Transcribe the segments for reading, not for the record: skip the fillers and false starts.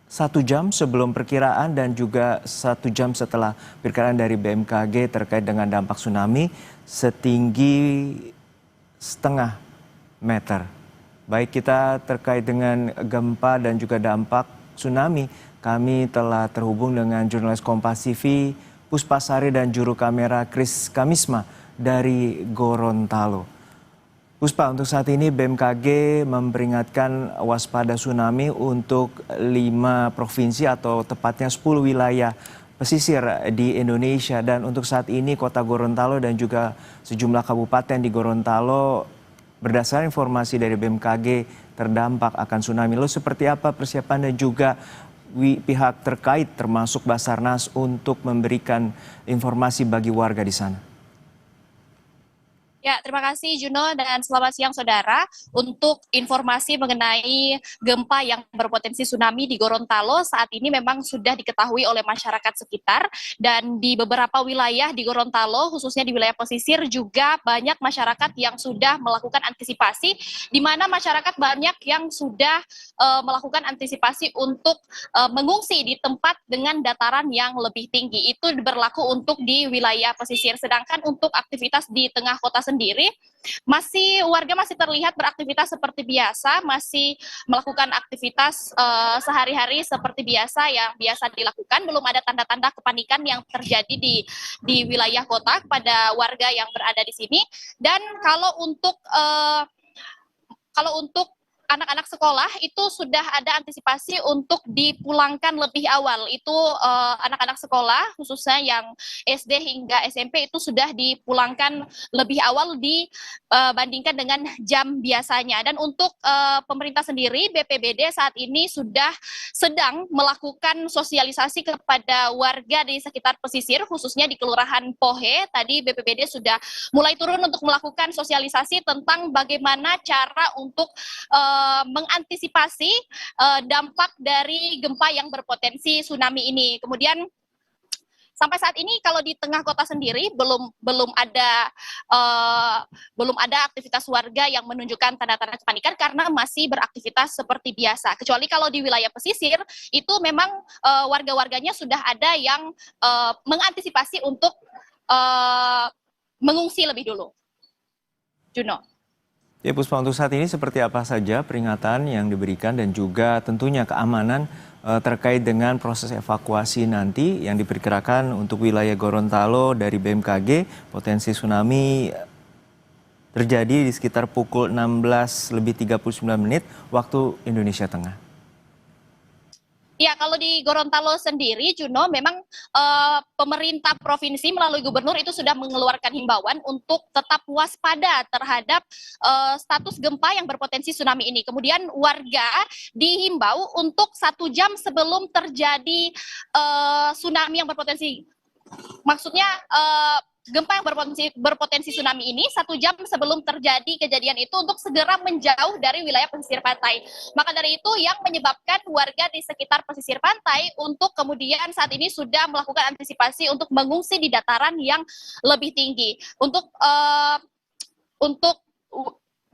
1 jam sebelum perkiraan dan juga 1 jam setelah perkiraan dari BMKG terkait dengan dampak tsunami setinggi 0,5 meter. Baik, kita terkait dengan gempa dan juga dampak tsunami, kami telah terhubung dengan jurnalis Kompas TV Puspasari dan juru kamera Kris Kamisma dari Gorontalo. Puspa, untuk saat ini BMKG memperingatkan waspada tsunami untuk 5 provinsi atau tepatnya 10 wilayah pesisir di Indonesia. Dan untuk saat ini kota Gorontalo dan juga sejumlah kabupaten di Gorontalo berdasarkan informasi dari BMKG terdampak akan tsunami. Lalu seperti apa persiapan dan juga pihak terkait termasuk Basarnas untuk memberikan informasi bagi warga di sana? Ya, terima kasih Juno dan selamat siang saudara. Untuk informasi mengenai gempa yang berpotensi tsunami di Gorontalo, saat ini memang sudah diketahui oleh masyarakat sekitar dan di beberapa wilayah di Gorontalo, khususnya di wilayah pesisir juga banyak masyarakat yang sudah melakukan antisipasi, di mana masyarakat banyak yang sudah melakukan antisipasi untuk mengungsi di tempat dengan dataran yang lebih tinggi. Itu berlaku untuk di wilayah pesisir, sedangkan untuk aktivitas di tengah kota sendiri warga masih terlihat beraktivitas seperti biasa, masih melakukan aktivitas sehari-hari seperti biasa yang biasa dilakukan. Belum ada tanda-tanda kepanikan yang terjadi di wilayah kota pada warga yang berada di sini. Dan kalau untuk anak-anak sekolah itu sudah ada antisipasi untuk dipulangkan lebih awal. Itu anak-anak sekolah khususnya yang SD hingga SMP itu sudah dipulangkan lebih awal dibandingkan dengan jam biasanya. Dan untuk pemerintah sendiri, BPBD saat ini sudah sedang melakukan sosialisasi kepada warga di sekitar pesisir, khususnya di Kelurahan Pohe. Tadi BPBD sudah mulai turun untuk melakukan sosialisasi tentang bagaimana cara untuk mengantisipasi dampak dari gempa yang berpotensi tsunami ini. Kemudian sampai saat ini kalau di tengah kota sendiri belum ada aktivitas warga yang menunjukkan tanda-tanda kepanikan karena masih beraktivitas seperti biasa. Kecuali kalau di wilayah pesisir itu memang warga-warganya sudah ada yang mengantisipasi untuk mengungsi lebih dulu. Juno. Ya Puspa, untuk saat ini seperti apa saja peringatan yang diberikan dan juga tentunya keamanan terkait dengan proses evakuasi nanti yang diperkirakan untuk wilayah Gorontalo dari BMKG, potensi tsunami terjadi di sekitar pukul 16:39 waktu Indonesia Tengah. Ya, kalau di Gorontalo sendiri, Juno, memang pemerintah provinsi melalui gubernur itu sudah mengeluarkan himbauan untuk tetap waspada terhadap status gempa yang berpotensi tsunami ini. Kemudian warga dihimbau untuk 1 jam sebelum terjadi tsunami yang berpotensi, maksudnya gempa yang berpotensi tsunami ini 1 jam sebelum terjadi kejadian itu untuk segera menjauh dari wilayah pesisir pantai. Maka dari itu yang menyebabkan warga di sekitar pesisir pantai untuk kemudian saat ini sudah melakukan antisipasi untuk mengungsi di dataran yang lebih tinggi. Untuk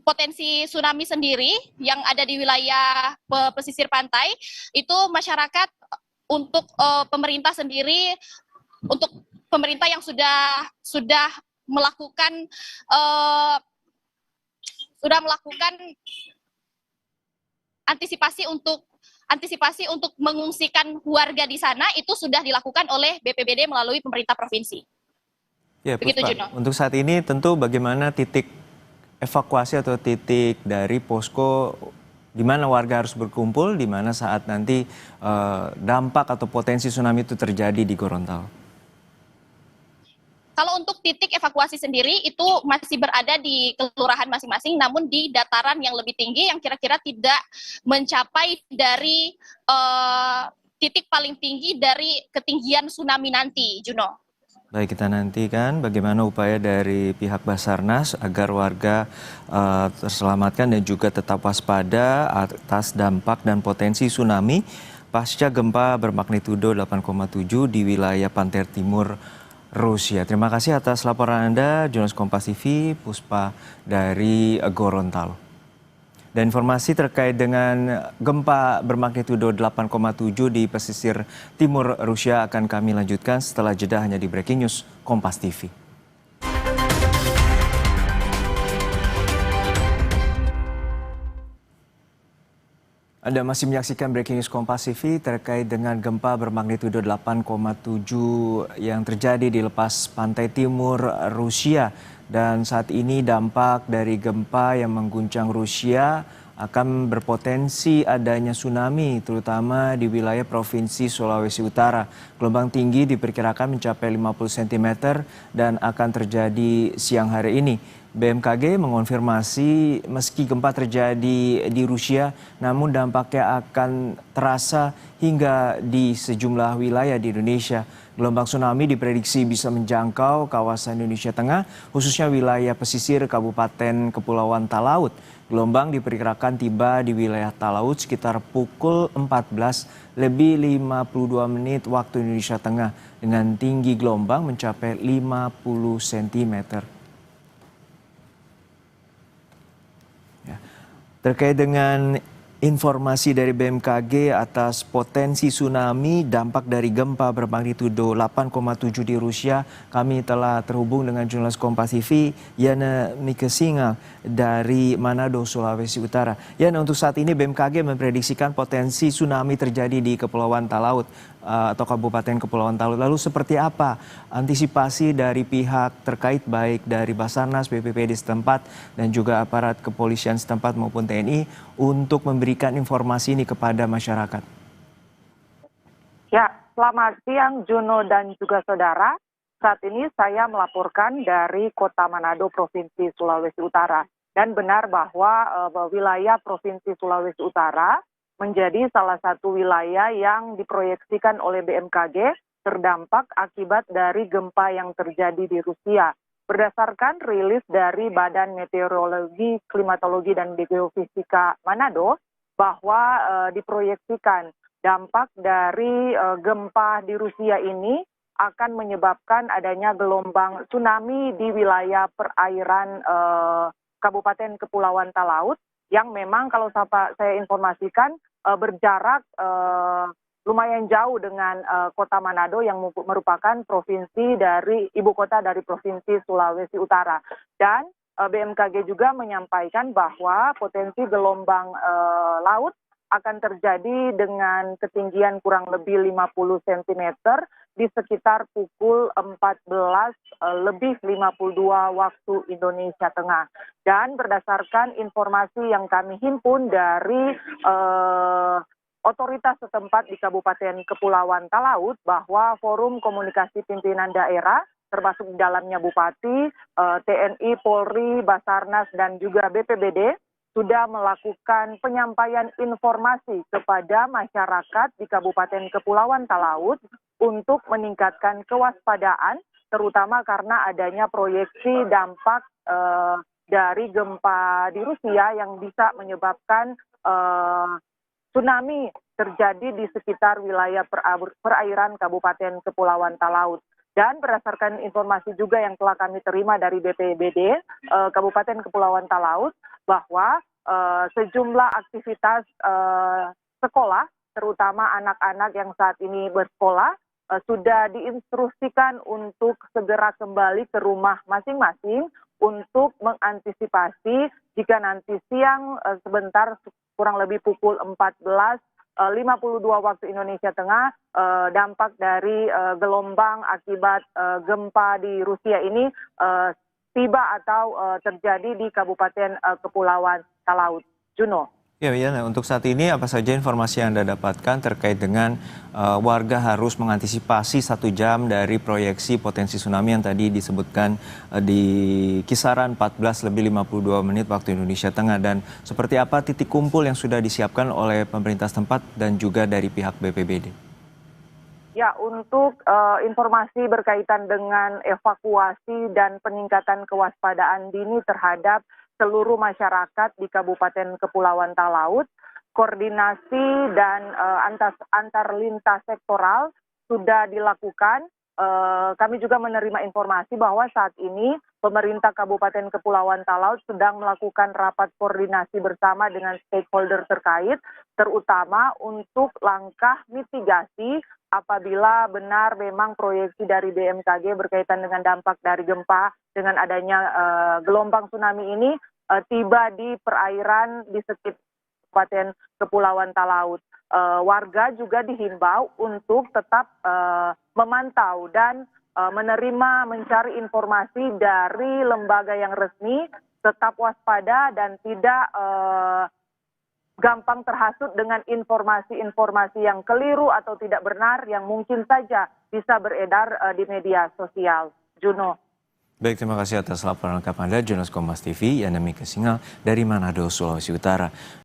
potensi tsunami sendiri yang ada di wilayah pesisir pantai itu masyarakat untuk pemerintah sendiri, untuk pemerintah yang sudah melakukan antisipasi untuk mengungsikan warga di sana itu sudah dilakukan oleh BPBD melalui pemerintah provinsi. Ya, Puspa, untuk saat ini tentu bagaimana titik evakuasi atau titik dari posko di mana warga harus berkumpul, di mana saat nanti dampak atau potensi tsunami itu terjadi di Gorontalo? Kalau untuk titik evakuasi sendiri itu masih berada di kelurahan masing-masing, namun di dataran yang lebih tinggi yang kira-kira tidak mencapai dari titik paling tinggi dari ketinggian tsunami nanti, Juno. Baik, kita nantikan bagaimana upaya dari pihak Basarnas agar warga terselamatkan dan juga tetap waspada atas dampak dan potensi tsunami pasca gempa bermagnitudo 8,7 di wilayah pantai timur Rusia. Terima kasih atas laporan Anda, jurnalis Kompas TV, Puspa dari Gorontalo. Dan informasi terkait dengan gempa bermagnitudo 8,7 di pesisir timur Rusia akan kami lanjutkan setelah jeda hanya di Breaking News Kompas TV. Anda masih menyaksikan Breaking News Kompas TV terkait dengan gempa bermagnitudo 8,7 yang terjadi di lepas pantai timur Rusia. Dan saat ini dampak dari gempa yang mengguncang Rusia akan berpotensi adanya tsunami terutama di wilayah Provinsi Sulawesi Utara. Gelombang tinggi diperkirakan mencapai 50 cm dan akan terjadi siang hari ini. BMKG mengonfirmasi meski gempa terjadi di Rusia, namun dampaknya akan terasa hingga di sejumlah wilayah di Indonesia. Gelombang tsunami diprediksi bisa menjangkau kawasan Indonesia Tengah, khususnya wilayah pesisir Kabupaten Kepulauan Talaut. Gelombang diperkirakan tiba di wilayah Talaut sekitar pukul 14 lebih 52 menit waktu Indonesia Tengah dengan tinggi gelombang mencapai 50 cm. Terkait dengan informasi dari BMKG atas potensi tsunami dampak dari gempa bermagnitudo 8,7 di Rusia, kami telah terhubung dengan jurnalis Kompas TV Yana Mikesinga dari Manado, Sulawesi Utara. Yana, untuk saat ini BMKG memprediksikan potensi tsunami terjadi di Kepulauan Talaut atau Kabupaten Kepulauan Talaut. Lalu seperti apa antisipasi dari pihak terkait baik dari Basarnas, BPBD setempat dan juga aparat kepolisian setempat maupun TNI untuk memberikan informasi ini kepada masyarakat? Ya, selamat siang Juno dan juga saudara. Saat ini saya melaporkan dari Kota Manado, Provinsi Sulawesi Utara. Dan benar bahwa wilayah Provinsi Sulawesi Utara menjadi salah satu wilayah yang diproyeksikan oleh BMKG terdampak akibat dari gempa yang terjadi di Rusia. Berdasarkan rilis dari Badan Meteorologi, Klimatologi, dan Geofisika Manado, bahwa diproyeksikan dampak dari gempa di Rusia ini akan menyebabkan adanya gelombang tsunami di wilayah perairan Kabupaten Kepulauan Talaut yang memang kalau saya informasikan berjarak lumayan jauh dengan Kota Manado yang merupakan provinsi dari ibu kota dari Provinsi Sulawesi Utara. Dan BMKG juga menyampaikan bahwa potensi gelombang laut akan terjadi dengan ketinggian kurang lebih 50 cm di sekitar pukul 14 lebih 52 waktu Indonesia Tengah. Dan berdasarkan informasi yang kami himpun dari otoritas setempat di Kabupaten Kepulauan Talaut bahwa Forum Komunikasi Pimpinan Daerah termasuk di dalamnya Bupati, TNI, Polri, Basarnas, dan juga BPBD sudah melakukan penyampaian informasi kepada masyarakat di Kabupaten Kepulauan Talaut untuk meningkatkan kewaspadaan, terutama karena adanya proyeksi dampak dari gempa di Rusia yang bisa menyebabkan tsunami terjadi di sekitar wilayah perairan Kabupaten Kepulauan Talaut. Dan berdasarkan informasi juga yang telah kami terima dari BPBD Kabupaten Kepulauan Talaut bahwa sejumlah aktivitas sekolah, terutama anak-anak yang saat ini bersekolah, sudah diinstruksikan untuk segera kembali ke rumah masing-masing untuk mengantisipasi jika nanti siang sebentar kurang lebih pukul 14.52 waktu Indonesia Tengah, dampak dari gelombang akibat gempa di Rusia ini tiba atau terjadi di Kabupaten Kepulauan Talaut. Juno. Ya, Yana, untuk saat ini apa saja informasi yang Anda dapatkan terkait dengan warga harus mengantisipasi 1 jam dari proyeksi potensi tsunami yang tadi disebutkan di kisaran 14 lebih 52 menit waktu Indonesia Tengah, dan seperti apa titik kumpul yang sudah disiapkan oleh pemerintah setempat dan juga dari pihak BPBD? Ya, untuk informasi berkaitan dengan evakuasi dan peningkatan kewaspadaan dini terhadap seluruh masyarakat di Kabupaten Kepulauan Talaut, koordinasi dan antar lintas sektoral sudah dilakukan kami juga menerima informasi bahwa saat ini pemerintah Kabupaten Kepulauan Talaut sedang melakukan rapat koordinasi bersama dengan stakeholder terkait, terutama untuk langkah mitigasi apabila benar memang proyeksi dari BMKG berkaitan dengan dampak dari gempa dengan adanya gelombang tsunami ini tiba di perairan di sekitar Kabupaten Kepulauan Talaut. Warga juga dihimbau untuk tetap memantau dan mencari informasi dari lembaga yang resmi, tetap waspada dan tidak gampang terhasut dengan informasi-informasi yang keliru atau tidak benar yang mungkin saja bisa beredar di media sosial. Juno. Baik, terima kasih atas laporan lengkap Anda, jurnalis Kompas TV, Yana Mika Singal dari Manado, Sulawesi Utara.